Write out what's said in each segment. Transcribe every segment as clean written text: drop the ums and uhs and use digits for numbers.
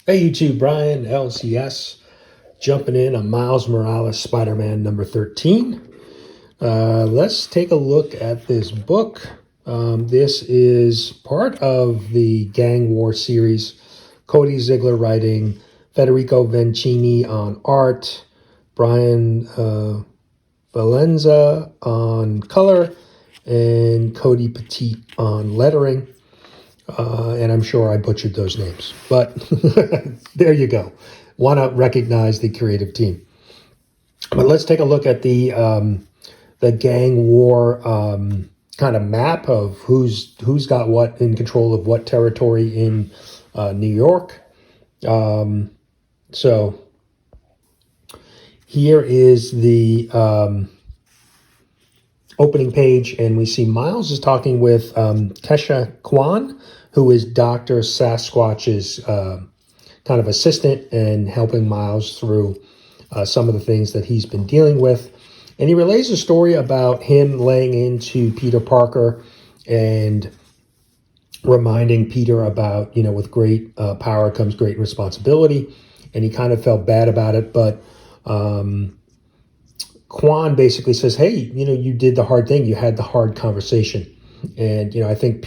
Hey YouTube, Brian, LCS, jumping in on Miles Morales, Spider-Man number 13. Let's take a look at this book. This is part of the Gang War series. Cody Ziegler writing, Federico Vencini on art, Brian Valenza on color, and Cody Petit on lettering. And I'm sure I butchered those names, but there you go. Want to recognize the creative team. But let's take a look at the gang war kind of map of who's got what in control of what territory in New York. So here is the opening page, and we see Miles is talking with Kesha Kwan, who is Dr. Sasquatch's kind of assistant and helping Miles through some of the things that he's been dealing with. And he relays a story about him laying into Peter Parker and reminding Peter about, with great power comes great responsibility. And he kind of felt bad about it, but Quan basically says, hey, you did the hard thing. You had the hard conversation. And, I think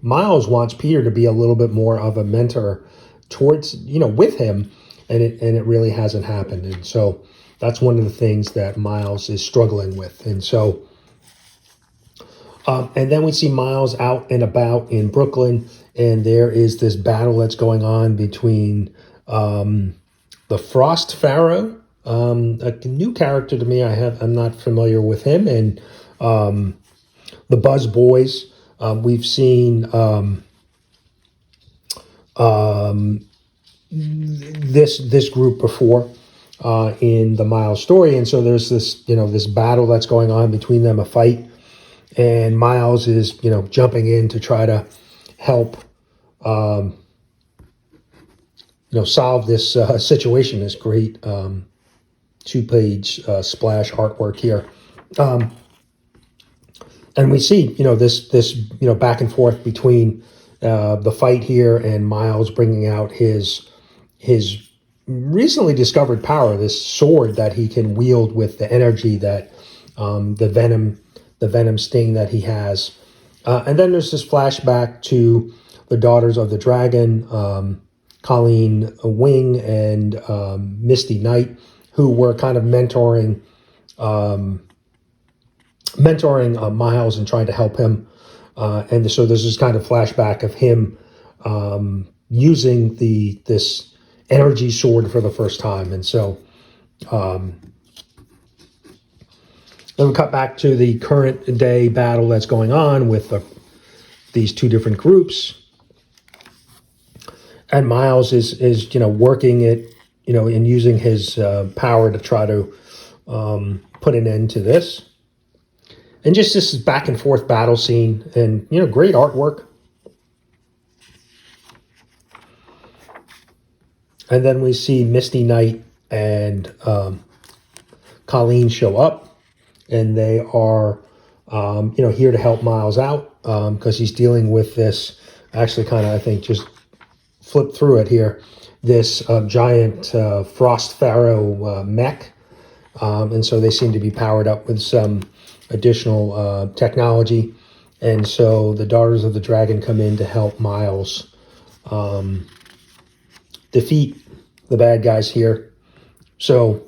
Miles wants Peter to be a little bit more of a mentor towards, with him. And it really hasn't happened. And so that's one of the things that Miles is struggling with. And so, and then we see Miles out and about in Brooklyn. And there is this battle that's going on between the Frost Pharaoh, a new character to me. I'm not familiar with him, and the Buzz Boys. We've seen this group before in the Miles story, and so there's this battle that's going on between them, a fight, and Miles is jumping in to try to help solve this situation. This great two-page splash artwork here. And we see, this back and forth between the fight here and Miles bringing out his recently discovered power, this sword that he can wield with the energy that the venom sting that he has. And then there's this flashback to the Daughters of the Dragon, Colleen Wing and Misty Knight, who were kind of mentoring Miles and trying to help him. And so there's this kind of flashback of him using this energy sword for the first time. And so then we cut back to the current day battle that's going on with these two different groups. And Miles is working it, and using his power to try to put an end to this. And just this back and forth battle scene, and great artwork. And then we see Misty Knight and Colleen show up, and they are here to help Miles out because he's dealing with this. Actually, kind of, I think, just flip through it here. This giant Frost Pharaoh mech, and so they seem to be powered up with some additional technology, and so the Daughters of the Dragon come in to help Miles defeat the bad guys here. So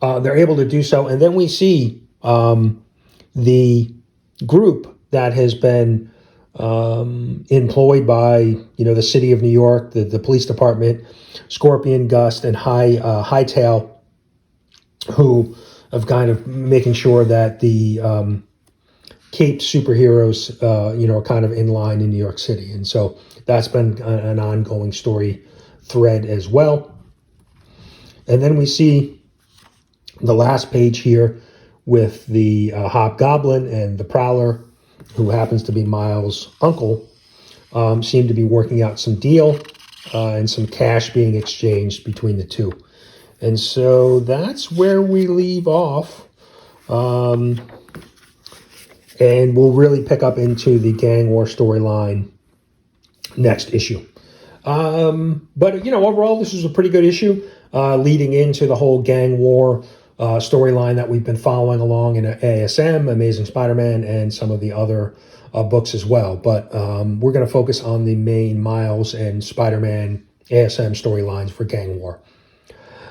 they're able to do so, and then we see the group that has been employed by the city of New York, the police department, Scorpion, Gust, and Hightail, who of kind of making sure that the caped superheroes, are kind of in line in New York City. And so that's been an ongoing story thread as well. And then we see the last page here with the Hobgoblin and the Prowler, who happens to be Miles' uncle, seem to be working out some deal and some cash being exchanged between the two. And so that's where we leave off. And we'll really pick up into the gang war storyline next issue. But, you know, overall, this was a pretty good issue leading into the whole gang war storyline that we've been following along in ASM, Amazing Spider-Man, and some of the other books as well. But we're going to focus on the main Miles and Spider-Man ASM storylines for gang war.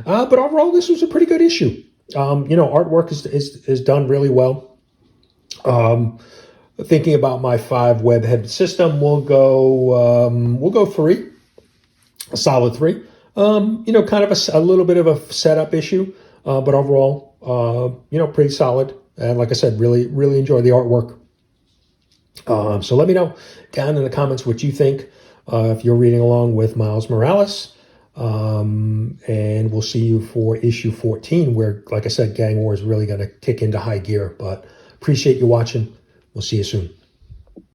But overall, this was a pretty good issue. You know, artwork is done really well. Thinking about my 5 webhead system, we'll go 3, a solid 3. You know, kind of a little bit of a setup issue, but overall, you know, pretty solid. And like I said, really enjoy the artwork. So let me know down in the comments what you think if you're reading along with Miles Morales. And we'll see you for issue 14, where, like I said, Gang War is really going to kick into high gear. But appreciate you watching. We'll see you soon.